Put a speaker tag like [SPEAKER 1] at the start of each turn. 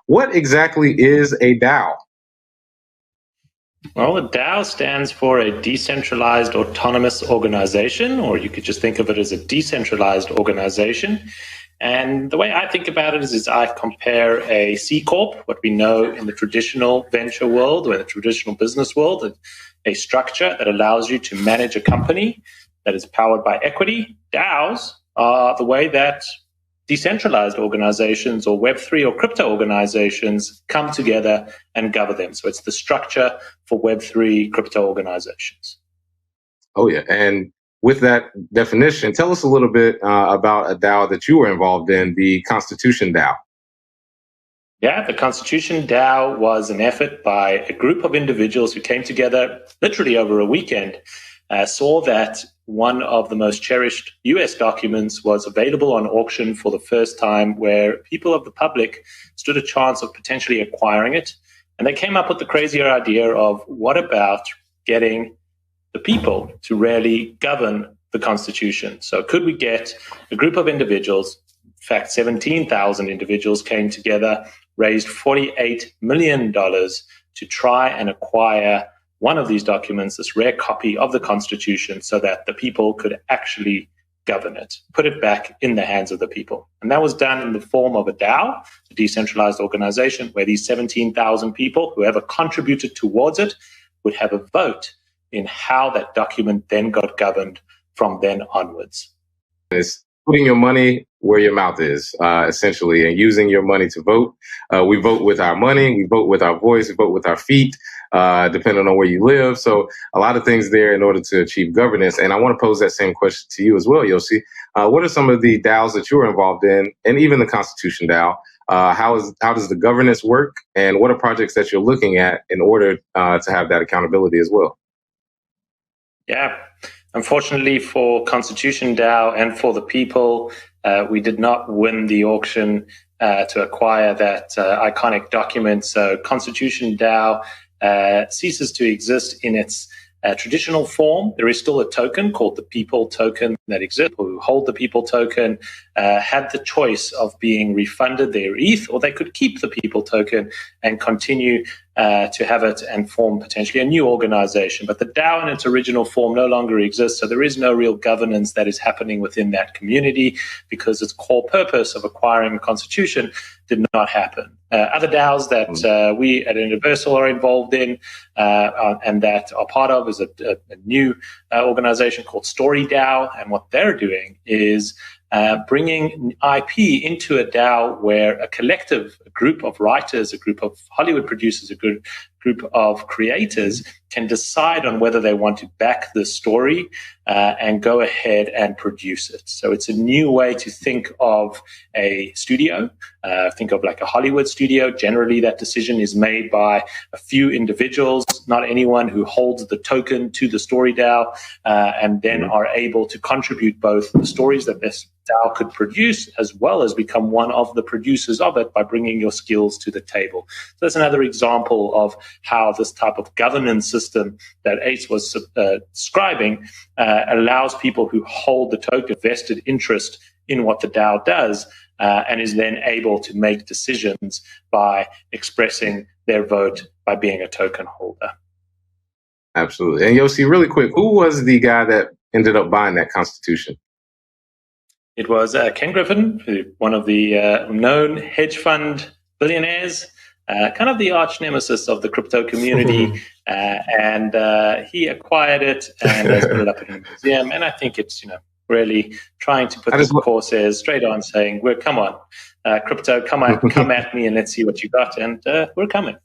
[SPEAKER 1] what exactly is a DAO?
[SPEAKER 2] Well, a DAO stands for a decentralized autonomous organization, or you could just think of it as a decentralized organization. And the way I think about it is I compare a C Corp, what we know in the traditional venture world or in the traditional business world, a structure that allows you to manage a company that is powered by equity. DAOs are the way that decentralized organizations or Web3 or crypto organizations come together and govern them. So it's the structure for Web3 crypto organizations.
[SPEAKER 1] Oh, yeah. And with that definition, tell us a little bit about a DAO that you were involved in, the ConstitutionDAO.
[SPEAKER 2] Yeah, the ConstitutionDAO was an effort by a group of individuals who came together literally over a weekend, saw that one of the most cherished US documents was available on auction for the first time, where people of the public stood a chance of potentially acquiring it. And they came up with the crazier idea of what about getting the people to really govern the Constitution? So could we get a group of individuals, in fact, 17,000 individuals came together, raised $48 million to try and acquire one of these documents, this rare copy of the Constitution, so that the people could actually govern it, put it back in the hands of the people. And that was done in the form of a DAO, a decentralized organization, where these 17,000 people, whoever contributed towards it, would have a vote in how that document then got governed from then onwards.
[SPEAKER 1] It's putting your money where your mouth is, essentially, and using your money to vote. We vote with our money, we vote with our voice, we vote with our feet, depending on where you live. So a lot of things there in order to achieve governance. And I want to pose that same question to you as well, Yossi. What are some of the DAOs that you were involved in, and even the ConstitutionDAO? How does the governance work, and what are projects that you're looking at in order to have that accountability as well?
[SPEAKER 2] Yeah. Unfortunately for ConstitutionDAO and for the people, we did not win the auction to acquire that iconic document. So ConstitutionDAO ceases to exist in its traditional form. There is still a token called the People Token that exists. People who hold the People Token had the choice of being refunded their ETH, or they could keep the People Token and continue to have it and form potentially a new organization. But the DAO in its original form no longer exists, so there is no real governance that is happening within that community because its core purpose of acquiring a constitution did not happen. Other DAOs that we at Metaversal are involved in and that are part of is a new organization called StoryDAO, and what they're doing is bringing IP into a DAO where a collective, a group of writers, a group of Hollywood producers, a group of creators can decide on whether they want to back the story and go ahead and produce it. So it's a new way to think of a studio. Think of like a Hollywood studio. Generally, that decision is made by a few individuals, not anyone who holds the token to the story DAO, and then are able to contribute both the stories that this DAO could produce, as well as become one of the producers of it by bringing your skills to the table. So that's another example of how this type of governance system that Ace was describing allows people who hold the token vested interest in what the DAO does and is then able to make decisions by expressing their vote by being a token holder.
[SPEAKER 1] Absolutely. And Yossi, really quick, who was the guy that ended up buying that Constitution?
[SPEAKER 2] It was Ken Griffin, one of the known hedge fund billionaires, kind of the arch nemesis of the crypto community. And he acquired it and has put it up in a museum. And I think it's, really trying to put the Corsairs straight on, saying, come on, crypto, come at me and let's see what you got. And we're coming.